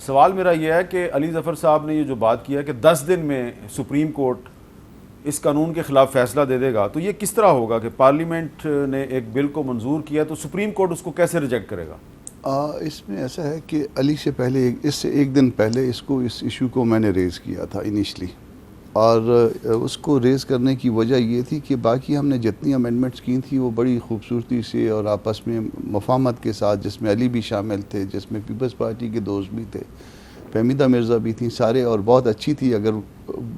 سوال میرا یہ ہے کہ علی ظفر صاحب نے یہ جو بات کیا کہ 10 دن میں سپریم کورٹ اس قانون کے خلاف فیصلہ دے دے گا، تو یہ کس طرح ہوگا کہ پارلیمنٹ نے ایک بل کو منظور کیا تو سپریم کورٹ اس کو کیسے ریجیکٹ کرے گا؟ اس میں ایسا ہے کہ علی سے پہلے، اس سے ایک دن پہلے اس ایشو کو میں نے ریز کیا تھا انیشلی، اور اس کو ریز کرنے کی وجہ یہ تھی کہ باقی ہم نے جتنی امینڈمنٹس کی تھیں وہ بڑی خوبصورتی سے اور آپس میں مفاہمت کے ساتھ، جس میں علی بھی شامل تھے، جس میں پیپلز پارٹی کے دوست بھی تھے، فہمیدہ مرزا بھی تھیں، سارے، اور بہت اچھی تھی۔ اگر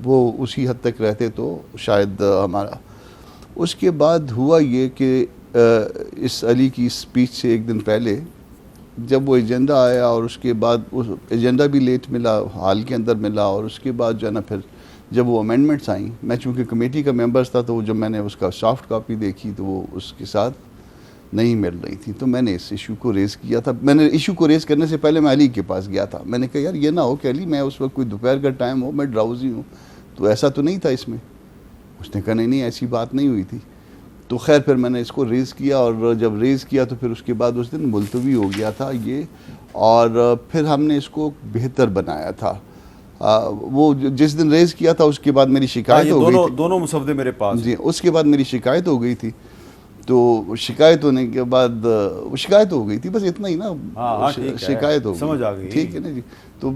وہ اسی حد تک رہتے تو شاید ہمارا۔ اس کے بعد ہوا یہ کہ اس علی کی اسپیچ سے ایک دن پہلے جب وہ ایجنڈا آیا، اور اس کے بعد ایجنڈا بھی لیٹ ملا، حال کے اندر ملا، اور اس کے بعد جو ہے نا پھر جب وہ امینڈمنٹس آئیں، میں چونکہ کمیٹی کا ممبرس تھا تو جب میں نے اس کا سافٹ کاپی دیکھی تو وہ اس کے ساتھ نہیں مل رہی تھی، تو میں نے اس ایشو کو ریز کیا تھا۔ میں نے ایشو کو ریز کرنے سے پہلے میں علی کے پاس گیا تھا، میں نے کہا یار یہ نہ ہو کہ علی میں اس وقت کوئی دوپہر کا ٹائم ہو، میں ڈراؤزی ہوں، تو ایسا تو نہیں تھا اس میں؟ اس نے کہا نہیں ایسی بات نہیں ہوئی تھی۔ تو خیر پھر میں نے اس کو ریز کیا، اور جب ریز کیا تو پھر اس کے بعد اس دن ملتوی ہو گیا تھا یہ، اور پھر ہم نے اس کو بہتر بنایا تھا۔ وہ جس دن ریز کیا تھا اس کے بعد میری شکایت ہو گئی تھی، دونوں مسودے میرے پاس جی، اس کے بعد میری شکایت ہو گئی تھی، تو شکایت ہونے کے بعد شکایت ہو گئی تھی، بس اتنا ہی نا، شکایت ہو گئی، سمجھ آ گئی، ٹھیک ہے نا جی۔ تو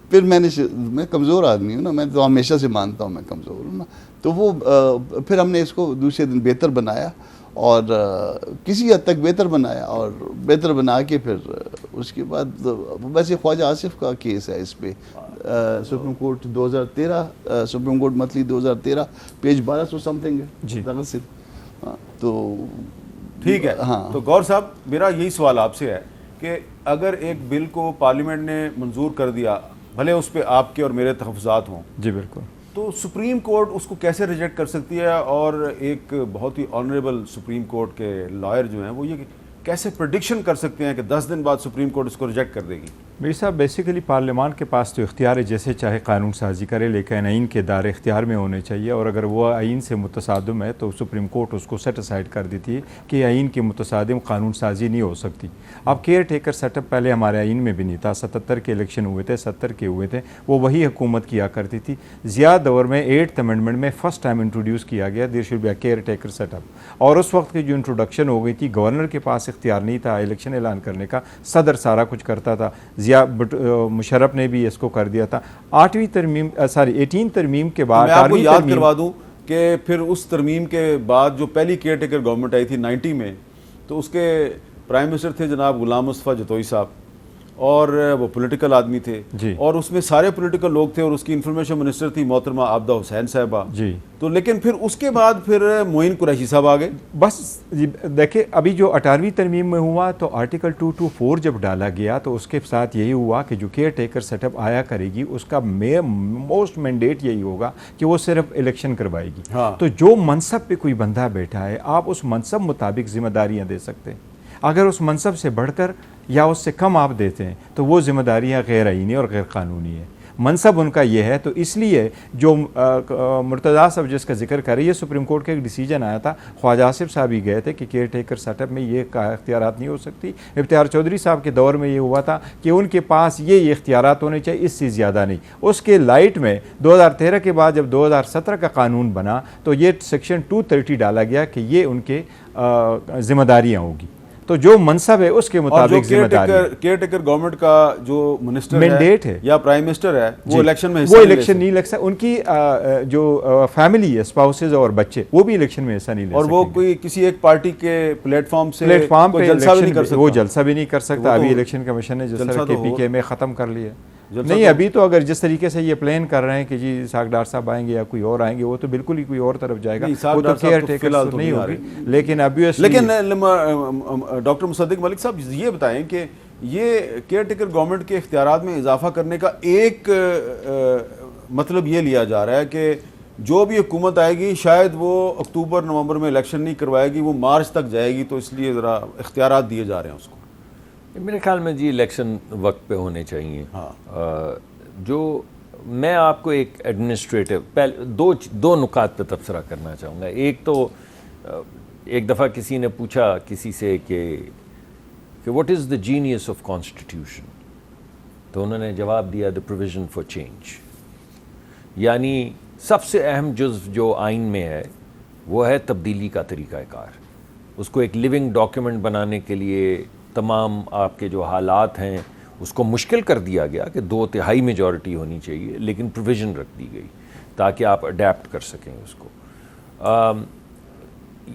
پھر میں کمزور آدمی ہوں نا، میں تو ہمیشہ سے مانتا ہوں میں کمزور ہوں نا، تو وہ پھر ہم نے اس کو دوسرے دن بہتر بنایا، اور کسی حد تک بہتر بنایا، اور بہتر بنا کے پھر اس کے بعد ویسے خواجہ آصف کا کیس ہے اس پہ، سپریم کورٹ 2013، سپریم کورٹ متلی 2013، پیج 1200 سمتھنگ ہے جی، تو ٹھیک ہے۔ ہاں، تو گور صاحب میرا یہی سوال آپ سے ہے کہ اگر ایک بل کو پارلیمنٹ نے منظور کر دیا، بھلے اس پہ آپ کے اور میرے تحفظات ہوں، جی بالکل، تو سپریم کورٹ اس کو کیسے ریجیکٹ کر سکتی ہے؟ اور ایک بہت ہی آنریبل سپریم کورٹ کے لائر جو ہیں وہ یہ کیسے پریڈکشن کر سکتے ہیں کہ 10 دن بعد سپریم کورٹ اس کو ریجیکٹ کر دے گی؟ میری صاحب بیسیکلی پارلیمان کے پاس تو اختیار ہے جیسے چاہے قانون سازی کرے، لیکن آئین کے دائرے اختیار میں ہونے چاہیے، اور اگر وہ آئین سے متصادم ہے تو سپریم کورٹ اس کو سیٹ اسائڈ کر دیتی ہے کہ آئین کے متصادم قانون سازی نہیں ہو سکتی۔ اب کیئر ٹیکر سیٹ اپ پہلے ہمارے آئین میں بھی نہیں تھا، 77 کے الیکشن ہوئے تھے، 70 کے ہوئے تھے، وہ وہی حکومت کیا کرتی تھی۔ ضیاء دور میں 8th امینڈمنٹ میں فرسٹ ٹائم انٹروڈیوس کیا گیا there should be a caretaker set up, اور اس وقت کی جو انٹروڈکشن ہو گئی تھی، گورنر کے پاس اختیار نہیں تھا الیکشن اعلان کرنے کا، صدر سارا کچھ کرتا تھا، مشرف نے بھی اس کو کر دیا تھا۔ 18 ترمیم کے بعد میں آپ کو یاد کروا دوں کہ پھر اس ترمیم کے بعد جو پہلی کیئر ٹیکر گورنمنٹ آئی تھی 90 میں، تو اس کے پرائم منسٹر تھے جناب غلام مصطفیٰ جتوئی صاحب، اور وہ پولیٹیکل آدمی تھے جی، اور اس میں سارے پولیٹیکل لوگ تھے، اور اس کی انفارمیشن منسٹر تھی محترمہ عابدہ حسین صاحبہ جی، تو لیکن پھر اس کے بعد پھر معین قریشی صاحب آ گئے۔ بس دیکھیں ابھی جو 18ویں ترمیم میں ہوا تو آرٹیکل 224 جب ڈالا گیا تو اس کے ساتھ یہی ہوا کہ جو کیئر ٹیکر سیٹ اپ آیا کرے گی اس کا موسٹ مینڈیٹ یہی ہوگا کہ وہ صرف الیکشن کروائے گی۔ تو جو منصب پہ کوئی بندہ بیٹھا ہے آپ اس منصب مطابق ذمہ داریاں دے سکتے ہیں، اگر اس منصب سے بڑھ کر یا اس سے کم آپ دیتے ہیں تو وہ ذمہ داریاں غیر آئینی اور غیر قانونی ہیں۔ منصب ان کا یہ ہے، تو اس لیے جو مرتضیٰ صاحب جس کا ذکر کر رہی ہے، سپریم کورٹ کا ایک ڈیسیجن آیا تھا، خواجہ آصف صاحب ہی گئے تھے کہ کیئر ٹیکر سیٹ اپ میں یہ اختیارات نہیں ہو سکتی۔ افتخار چودھری صاحب کے دور میں یہ ہوا تھا کہ ان کے پاس یہ اختیارات ہونے چاہیے، اس سے زیادہ نہیں۔ اس کے لائٹ میں 2013 کے بعد جب 2017 کا قانون بنا تو یہ سیکشن 230 ڈالا گیا کہ یہ ان کے ذمہ داریاں ہوگی، تو جو منصب ہے اس کے مطابق ذمہ داری۔ کیئر ٹیکر گورنمنٹ کا جو منسٹر مینڈیٹ ہے یا پرائم منسٹر ہے وہ الیکشن میں نہیں لگ سکتا، ان کی جو فیملی ہے، اسپاؤسز اور بچے، وہ بھی الیکشن میں حصہ نہیں لے سکتے، اور وہ کوئی کسی ایک پارٹی کے پلیٹ فارم پہ جلسہ بھی نہیں کر سکتا، وہ جلسہ بھی نہیں کر سکتا۔ ابھی الیکشن کمیشن نے جس طرح KPK میں ختم کر لیا نہیں، ابھی تو اگر جس طریقے سے یہ پلان کر رہے ہیں کہ جی اسحاق ڈار صاحب آئیں گے یا کوئی اور آئیں گے، وہ تو بالکل ہی کوئی اور طرف جائے گا، وہ تو کیئر ٹیکر نہیں ہوگی۔ لیکن ڈاکٹر مصدق ملک صاحب یہ بتائیں کہ یہ کیئر ٹیکر گورنمنٹ کے اختیارات میں اضافہ کرنے کا ایک مطلب یہ لیا جا رہا ہے کہ جو بھی حکومت آئے گی شاید وہ اکتوبر نومبر میں الیکشن نہیں کروائے گی، وہ مارچ تک جائے گی، تو اس لیے ذرا اختیارات دیے جا رہے ہیں اس کو۔ میرے خیال میں جی الیکشن وقت پہ ہونے چاہیے۔ جو میں آپ کو ایک ایڈمنسٹریٹو دو نکات پہ تبصرہ کرنا چاہوں گا۔ ایک تو ایک دفعہ کسی نے پوچھا کسی سے کہ کہ what is the genius of constitution, تو انہوں نے جواب دیا دا پروویژن فار چینج. یعنی سب سے اہم جزو جو آئین میں ہے وہ ہے تبدیلی کا طریقہ کار. اس کو ایک لیونگ ڈاکیومنٹ بنانے کے لیے تمام آپ کے جو حالات ہیں اس کو مشکل کر دیا گیا کہ 2/3 میجورٹی ہونی چاہیے، لیکن پروویژن رکھ دی گئی تاکہ آپ اڈیپٹ کر سکیں اس کو.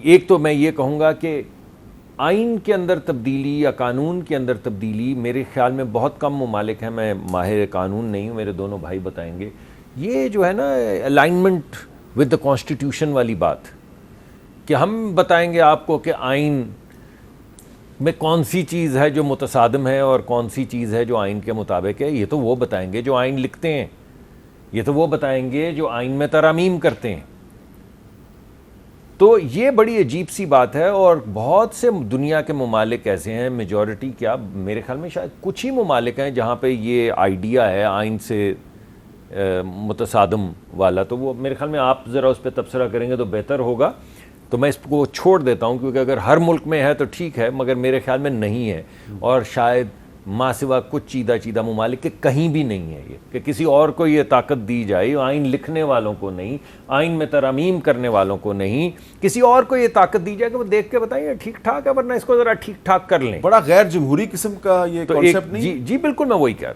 ایک تو میں یہ کہوں گا کہ آئین کے اندر تبدیلی یا قانون کے اندر تبدیلی میرے خیال میں بہت کم ممالک ہیں، میں ماہر قانون نہیں ہوں، میرے دونوں بھائی بتائیں گے. یہ جو ہے نا الائنمنٹ ود دا کانسٹیٹیوشن والی بات، کہ ہم بتائیں گے آپ کو کہ آئین میں کون سی چیز ہے جو متصادم ہے اور کون سی چیز ہے جو آئین کے مطابق ہے، یہ تو وہ بتائیں گے جو آئین لکھتے ہیں، یہ تو وہ بتائیں گے جو آئین میں ترامیم کرتے ہیں. تو یہ بڑی عجیب سی بات ہے، اور بہت سے دنیا کے ممالک ایسے ہیں، میجورٹی کیا میرے خیال میں شاید کچھ ہی ممالک ہیں جہاں پہ یہ آئیڈیا ہے آئین سے متصادم والا. تو وہ میرے خیال میں آپ ذرا اس پہ تبصرہ کریں گے تو بہتر ہوگا. تو میں اس کو چھوڑ دیتا ہوں، کیونکہ اگر ہر ملک میں ہے تو ٹھیک ہے، مگر میرے خیال میں نہیں ہے، اور شاید ماں سوا کچھ چیدہ ممالک کے کہیں بھی نہیں ہے یہ کہ کسی اور کو یہ طاقت دی جائے، آئین لکھنے والوں کو نہیں، آئین میں ترامیم کرنے والوں کو نہیں، کسی اور کو یہ طاقت دی جائے کہ وہ دیکھ کے بتائیں ٹھیک ٹھاک ہے، ورنہ اس کو ذرا ٹھیک ٹھاک کر لیں. بڑا غیر جمہوری قسم کا یہ تو کانسیپٹ نہیں؟ جی بالکل، میں وہی کہہ رہا